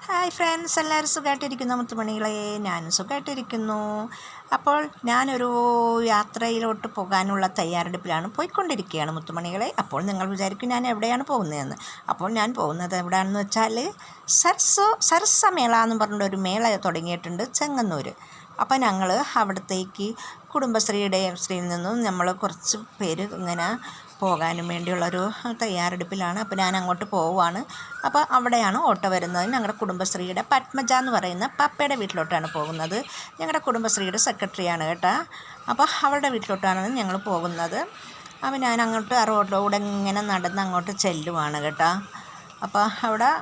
Hi friends, എല്ലാവരും സുഖമായിട്ടിരിക്കുന്നു. മുത്തുമണികളെ, ഞാനും സുഖമായിട്ടിരിക്കുന്നു. അപ്പോൾ ഞാനൊരു യാത്രയിലോട്ട് പോകാനുള്ള തയ്യാറെടുപ്പിലാണ്, പോയിക്കൊണ്ടിരിക്കുകയാണ് മുത്തുമണികളെ. അപ്പോൾ നിങ്ങൾ വിചാരിക്കും ഞാൻ എവിടെയാണ് പോകുന്നതെന്ന്. അപ്പോൾ ഞാൻ പോകുന്നത് എവിടെയാണെന്ന് വെച്ചാൽ സരസമേള എന്ന് പറഞ്ഞൊരു മേള തുടങ്ങിയിട്ടുണ്ട് ചെങ്ങന്നൂർ. അപ്പോൾ ഞങ്ങൾ അവിടത്തേക്ക് കുടുംബശ്രീയിൽ നിന്നും നമ്മൾ കുറച്ച് പേര് ഇങ്ങനെ പോകാനും വേണ്ടിയുള്ളൊരു തയ്യാറെടുപ്പിലാണ്. അപ്പോൾ ഞാൻ അങ്ങോട്ട് പോവുകയാണ്. അപ്പോൾ അവിടെയാണ് ഓട്ടോ വരുന്നത്. ഞങ്ങളുടെ കുടുംബശ്രീയുടെ പത്മജ എന്ന് പറയുന്ന പപ്പയുടെ വീട്ടിലോട്ടാണ് പോകുന്നത്. ഞങ്ങളുടെ കുടുംബശ്രീയുടെ സെക്രട്ടറിയാണ് കേട്ടോ. അപ്പോൾ അവളുടെ വീട്ടിലോട്ടാണ് ഞങ്ങൾ പോകുന്നത്. അപ്പോൾ ഞാൻ അങ്ങോട്ട് ആ റോഡിലൂടെ ഇങ്ങനെ നടന്ന് അങ്ങോട്ട് ചെല്ലുവാണ് കേട്ടോ. അപ്പോൾ അവിടെ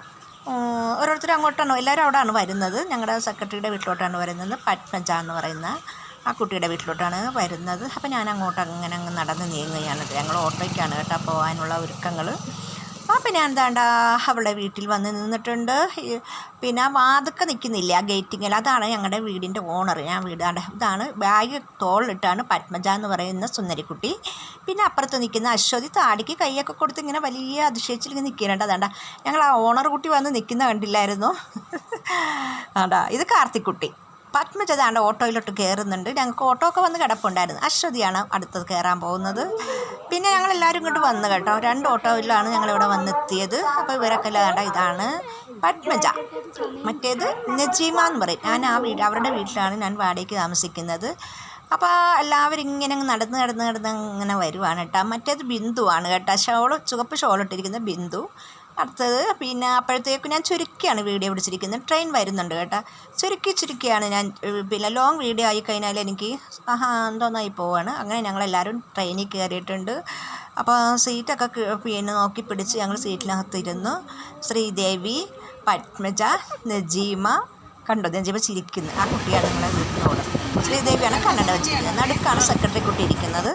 ഓരോരുത്തരും അങ്ങോട്ടാണ്, എല്ലാവരും അവിടെയാണ് വരുന്നത്. ഞങ്ങളുടെ സെക്രട്ടറിയുടെ വീട്ടിലോട്ടാണ് വരുന്നത്. പത്മജ എന്ന് പറയുന്ന ആ കുട്ടിയുടെ വീട്ടിലോട്ടാണ് വരുന്നത്. അപ്പോൾ ഞാൻ അങ്ങോട്ട് അങ്ങനെ നടന്ന് നീങ്ങുകയാണ്. ഞങ്ങൾ ഓട്ടോയ്ക്കാണ് കേട്ടോ പോകാനുള്ള ഒരുക്കങ്ങൾ. അപ്പോൾ ഞാൻ എന്താണ്ടാ അവളുടെ വീട്ടിൽ വന്ന് നിന്നിട്ടുണ്ട്. പിന്നെ ആ വാതുക്കെ നിൽക്കുന്നില്ല, ആ ഗേറ്റിങ്ങിൽ, അതാണ് ഞങ്ങളുടെ വീടിൻ്റെ ഓണർ. ഞാൻ ഇതാണ് ബാഗ് തോളിലിട്ടാണ് പത്മജ എന്ന് പറയുന്ന സുന്ദരിക്കുട്ടി. പിന്നെ അപ്പുറത്ത് നിൽക്കുന്ന അശ്വതി താടിക്ക് കൈയൊക്കെ കൊടുത്ത് ഇങ്ങനെ വലിയ അതിശയിച്ചിങ്ങനെ നിൽക്കുന്നുണ്ട്. അതാണ്ടാ ഞങ്ങൾ ആ ഓണർ കുട്ടി വന്ന് നിൽക്കുന്ന കണ്ടില്ലായിരുന്നു. അതാ ഇത് കാർത്തിക്കുട്ടി. പത്മജ താണ്ട ഓട്ടോയിലോട്ട് കയറുന്നുണ്ട്. ഞങ്ങൾക്ക് ഓട്ടോ ഒക്കെ വന്ന് കിടപ്പുണ്ടായിരുന്നു. അശ്വതിയാണ് അടുത്തത് കയറാൻ പോകുന്നത്. പിന്നെ ഞങ്ങളെല്ലാവരും ഇങ്ങോട്ട് വന്നു കേട്ടോ. 2 ഓട്ടോയിലാണ് ഞങ്ങളിവിടെ വന്നെത്തിയത്. അപ്പോൾ ഇവരൊക്കെ അല്ലാണ്ട് ഇതാണ് പത്മജ, മറ്റേത് നജീമ എന്ന് പറയും. ഞാൻ അവരുടെ വീട്ടിലാണ് ഞാൻ വാടകയ്ക്ക് താമസിക്കുന്നത്. അപ്പോൾ എല്ലാവരും ഇങ്ങനെ നടന്ന് ഇങ്ങനെ വരുവാണ് കേട്ടോ. മറ്റേത് ബിന്ദുവാണ് കേട്ടോ, ചുവപ്പ് ഷോളിട്ടിരിക്കുന്ന ബിന്ദു. അടുത്തത് പിന്നെ അപ്പോഴത്തേക്കും ഞാൻ ചുരുക്കിയാണ് വീഡിയോ പിടിച്ചിരിക്കുന്നത്. ട്രെയിൻ വരുന്നുണ്ട് കേട്ടോ. ചുരുക്കിയാണ് ഞാൻ. പിന്നെ ലോങ് വീഡിയോ ആയി കഴിഞ്ഞാൽ എനിക്ക് എന്തോന്നായി പോവാണ്. അങ്ങനെ ഞങ്ങളെല്ലാവരും ട്രെയിനിൽ കയറിയിട്ടുണ്ട്. അപ്പോൾ സീറ്റൊക്കെ പിന്നെ നോക്കി പിടിച്ച് ഞങ്ങൾ സീറ്റിനകത്തിരുന്നു. ശ്രീദേവി, പത്മജ, നജീമ. കണ്ടോ നജീമ ചിരിക്കുന്നു. ആ കുട്ടിയാണ് നിങ്ങളെ വീട്ടിനോട്. ശ്രീദേവിയാണ് കന്നഡ വെച്ചിരിക്കുന്നത്. നടുക്കാണ് സെക്രട്ടറി കുട്ടി ഇരിക്കുന്നത്.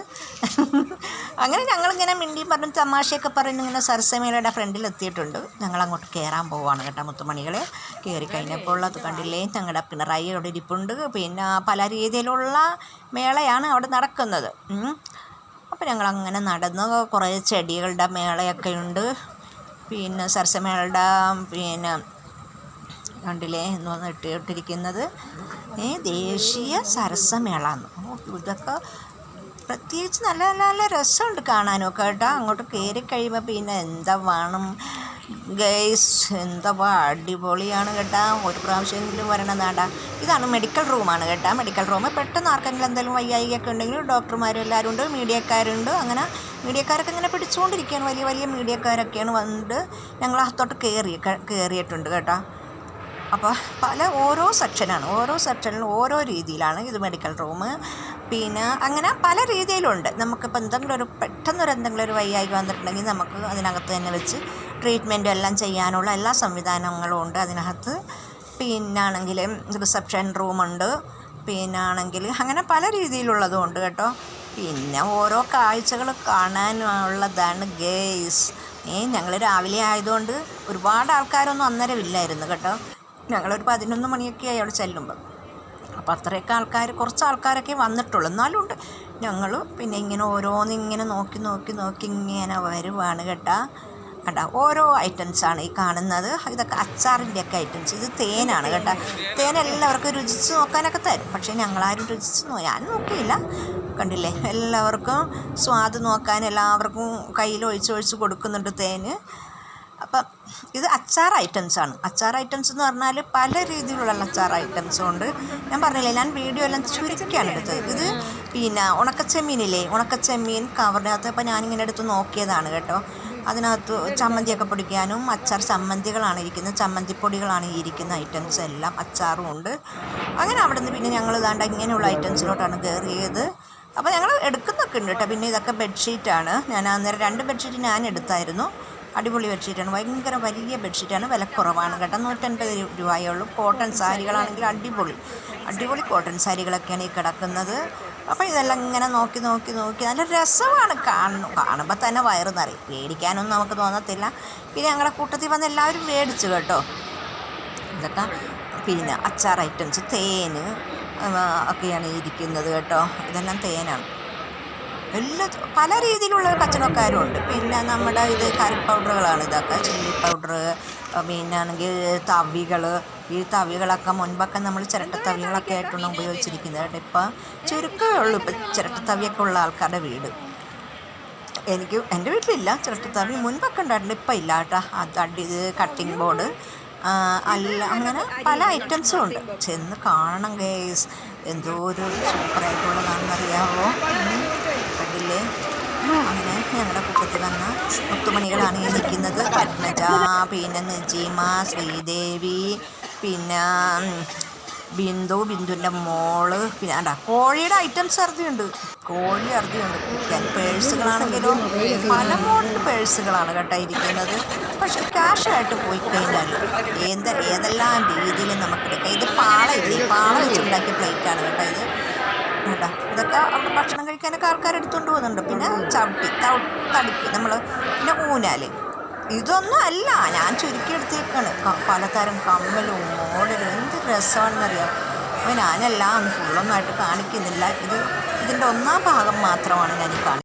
അങ്ങനെ ഞങ്ങളിങ്ങനെ മിണ്ടിയും പറഞ്ഞ് തമാശയൊക്കെ പറഞ്ഞ് ഇങ്ങനെ സരസമേളയുടെ ഫ്രണ്ടിൽ എത്തിയിട്ടുണ്ട്. ഞങ്ങൾ അങ്ങോട്ട് കയറാൻ പോവുകയാണ് കേട്ടോ മുത്തുമണികളെ. കയറി കഴിഞ്ഞപ്പോൾ അത് കണ്ടില്ലേ, ഞങ്ങളുടെ പിണറായി അവിടെ ഇരിപ്പുണ്ട്. പിന്നെ പല രീതിയിലുള്ള മേളയാണ് അവിടെ നടക്കുന്നത്. അപ്പോൾ ഞങ്ങളങ്ങനെ നടന്ന് കുറേ ചെടികളുടെ മേളയൊക്കെ ഉണ്ട്. പിന്നെ സരസമേളയുടെ പിന്നെ കണ്ടില്ലേ എന്ന് ഇട്ടിരിക്കുന്നത് ദേശീയ സരസമേള എന്ന്. ഇതൊക്കെ പ്രത്യേകിച്ച് നല്ല നല്ല രസമുണ്ട് കാണാനൊക്കെ കേട്ടോ. അങ്ങോട്ട് കയറി കഴിയുമ്പോൾ പിന്നെ എന്താ വേണം ഗൈസ്, എന്താ അടിപൊളിയാണ് കേട്ടോ. ഒരു പ്രാവശ്യമെങ്കിലും വരണം നാടാ. ഇതാണ് മെഡിക്കൽ റൂമാണ് കേട്ടോ. മെഡിക്കൽ റൂം പെട്ടെന്ന് ആർക്കെങ്കിലും എന്തെങ്കിലും വയ്യായികയൊക്കെ ഉണ്ടെങ്കിൽ ഡോക്ടർമാരും എല്ലാവരും ഉണ്ട്, മീഡിയക്കാരുണ്ട്. അങ്ങനെ മീഡിയക്കാരൊക്കെ ഇങ്ങനെ പിടിച്ചുകൊണ്ടിരിക്കുകയാണ്. വലിയ വലിയ മീഡിയക്കാരൊക്കെയാണ് വന്നിട്ട് ഞങ്ങൾ അകത്തോട്ട് കയറിയിട്ടുണ്ട് കേട്ടോ. അപ്പോൾ ഓരോ സെക്ഷനിലും ഓരോ രീതിയിലാണ് ഇത് മെഡിക്കൽ റൂം. പിന്നെ അങ്ങനെ പല രീതിയിലുണ്ട്. നമുക്കിപ്പോൾ എന്തെങ്കിലും ഒരു വയ്യായ്ക വന്നിട്ടുണ്ടെങ്കിൽ നമുക്ക് അതിനകത്ത് തന്നെ വെച്ച് ട്രീറ്റ്മെൻറ്റും എല്ലാം ചെയ്യാനുള്ള എല്ലാ സംവിധാനങ്ങളും ഉണ്ട് അതിനകത്ത്. പിന്നാണെങ്കിൽ റിസപ്ഷൻ റൂമുണ്ട്. പിന്നാണെങ്കിൽ അങ്ങനെ പല രീതിയിലുള്ളതും ഉണ്ട് കേട്ടോ. പിന്നെ ഓരോ കാഴ്ചകൾ കാണാനുള്ളതാണ് ഗേയ്സ്. ഞങ്ങൾ രാവിലെ ആയതുകൊണ്ട് ഒരുപാട് ആൾക്കാരൊന്നും അന്നേരം ഇല്ലായിരുന്നു കേട്ടോ. ഞങ്ങളൊരു 11 മണിയൊക്കെ ആയി അവിടെ ചെല്ലുമ്പോൾ. അപ്പോൾ അത്രയൊക്കെ കുറച്ച് ആൾക്കാരൊക്കെ വന്നിട്ടുള്ളൂ. എന്നാലും ഉണ്ട്. ഞങ്ങൾ പിന്നെ ഇങ്ങനെ ഓരോന്നിങ്ങനെ നോക്കി ഇങ്ങനെ വരുവാണ് കേട്ടോ. ഓരോ ഐറ്റംസാണ് ഈ കാണുന്നത്. ഇതൊക്കെ അച്ചാറിൻ്റെയൊക്കെ ഐറ്റംസ്. ഇത് തേനാണ് കേട്ടോ. തേൻ എല്ലാവർക്കും രുചിച്ച് നോക്കാനൊക്കെ തരും. പക്ഷേ ഞങ്ങളാരും ഞാൻ നോക്കിയില്ല. കണ്ടില്ലേ, എല്ലാവർക്കും സ്വാദ് നോക്കാൻ എല്ലാവർക്കും കയ്യിൽ ഒഴിച്ച് കൊടുക്കുന്നുണ്ട് തേന്. അപ്പം ഇത് അച്ചാർ ഐറ്റംസാണ്. അച്ചാർ ഐറ്റംസ് എന്ന് പറഞ്ഞാൽ പല രീതിയിലുള്ള അച്ചാർ ഐറ്റംസും ഉണ്ട്. ഞാൻ പറഞ്ഞില്ലേ, ഞാൻ വീഡിയോ എല്ലാം ചുരുക്കിയാണ് എടുത്തത്. ഇത് പിന്നെ ഉണക്കച്ചെമ്മീൻ കവറിനകത്ത്. അപ്പോൾ ഞാനിങ്ങനെ എടുത്ത് നോക്കിയതാണ് കേട്ടോ. അതിനകത്ത് ചമ്മന്തിയൊക്കെ പൊടിക്കാനും അച്ചാർ ചമ്മന്തികളാണ് ഇരിക്കുന്നത്. ചമ്മന്തിപ്പൊടികളാണ് ഈ ഇരിക്കുന്ന ഐറ്റംസ് എല്ലാം. അച്ചാറും ഉണ്ട്. അങ്ങനെ അവിടെ നിന്ന് പിന്നെ ഞങ്ങൾ ഇതാണ്ട് ഇങ്ങനെയുള്ള ഐറ്റംസിലോട്ടാണ് കയറിയത്. അപ്പോൾ ഞങ്ങൾ എടുക്കുന്നൊക്കെ ഉണ്ട് കേട്ടോ. പിന്നെ ഇതൊക്കെ ബെഡ്ഷീറ്റാണ്. ഞാൻ അന്നേരം 2 ബെഡ്ഷീറ്റ് ഞാൻ എടുത്തായിരുന്നു. അടിപൊളി ബെഡ്ഷീറ്റാണ്. ഭയങ്കര വലിയ ബെഡ്ഷീറ്റാണ്. വില കുറവാണ് കേട്ടോ. 150 രൂപയേ ഉള്ളൂ. കോട്ടൺ സാരികളാണെങ്കിൽ അടിപൊളി കോട്ടൺ സാരികളൊക്കെയാണ് ഈ കിടക്കുന്നത്. അപ്പോൾ ഇതെല്ലാം ഇങ്ങനെ നോക്കി നല്ല രസമാണ്. കാണുമ്പോൾ തന്നെ വയറ് നിറയും. മേടിക്കാനൊന്നും നമുക്ക് തോന്നത്തില്ല. പിന്നെ ഞങ്ങളുടെ കൂട്ടത്തിൽ വന്ന് എല്ലാവരും മേടിച്ചു കേട്ടോ. ഇതൊക്കെ പിന്നെ അച്ചാർ ഐറ്റംസ്, തേന് ഒക്കെയാണ് ഇരിക്കുന്നത് കേട്ടോ. ഇതെല്ലാം തേനാണ്. പല രീതിയിലുള്ള കച്ചവടക്കാരും ഉണ്ട്. പിന്നെ നമ്മുടെ ഇത് കറി പൗഡറുകളാണ്. ഇതൊക്കെ ചില്ലി പൗഡർ, പിന്നാണെങ്കിൽ തവികൾ. ഈ തവികളൊക്കെ മുൻപൊക്കെ നമ്മൾ ചിരട്ടത്തവികളൊക്കെ ആയിട്ടാണ് ഉപയോഗിച്ചിരിക്കുന്നത് കേട്ടോ. ഇപ്പം ചുരുക്കമേ ഉള്ളൂ ഇപ്പം ചിരട്ടത്തവിയൊക്കെ ഉള്ള ആൾക്കാരുടെ വീട്. എൻ്റെ വീട്ടിലില്ല ചിരട്ടത്തവി, മുൻപൊക്കെ ഉണ്ടായിട്ടുണ്ട്, ഇപ്പം ഇല്ല കേട്ടോ. ഇത് കട്ടിംഗ് ബോർഡ് അല്ല, അങ്ങനെ പല ഐറ്റംസും ഉണ്ട്. ചെന്ന് കാണണം ഗേസ്, എന്തോ ഒരു സൂപ്പറായിട്ടുള്ളതാണെന്നറിയാമോ. കണ്ടില്ലേ? അങ്ങനെ ഞങ്ങളുടെ കൂട്ടത്തിൽ വന്ന മുത്തുമണികളാണ് ഈ നിൽക്കുന്നത്. പത്മജ, പിന്നെ നജീമ, ശ്രീദേവി, പിന്നെ ബിന്ദുവിൻ്റെ മോള്, പിന്നെ കോഴിയുടെ ഐറ്റംസ് അറുതിയുണ്ട്, കോഴി അറുതിയുണ്ട്. പേഴ്സുകളാണെങ്കിലോ പല മോഡൽ പേഴ്സുകളാണ് കേട്ടോ ഇരിക്കുന്നത്. പക്ഷെ ക്യാഷായിട്ട് പോയി കഴിഞ്ഞാൽ ഏതെല്ലാം രീതിയിൽ നമുക്കെടുക്കാം. ഇത് പാള വെച്ചുണ്ടാക്കിയ പ്ലേറ്റാണ് കേട്ടോ ഇത് കേട്ടോ. ഇതൊക്കെ അവിടെ ഭക്ഷണം കഴിക്കാനൊക്കെ ആൾക്കാർ എടുത്തുകൊണ്ട് പോകുന്നുണ്ട്. പിന്നെ തടിക്ക് നമ്മൾ, പിന്നെ ഊഞ്ഞാൽ. ഇതൊന്നും അല്ല, ഞാൻ ചുരുക്കി എടുത്തേക്കാണ്. പലതരം കമ്മലും മോഡലും എന്ത് രസമാണെന്നറിയാം. അപ്പോൾ ഞാനെല്ലാം ഫുള്ളൊന്നായിട്ട് കാണിക്കുന്നില്ല. ഇതിൻ്റെ ഒന്നാം ഭാഗം മാത്രമാണ് ഞാൻ ഈ കാണിക്കുന്നത്.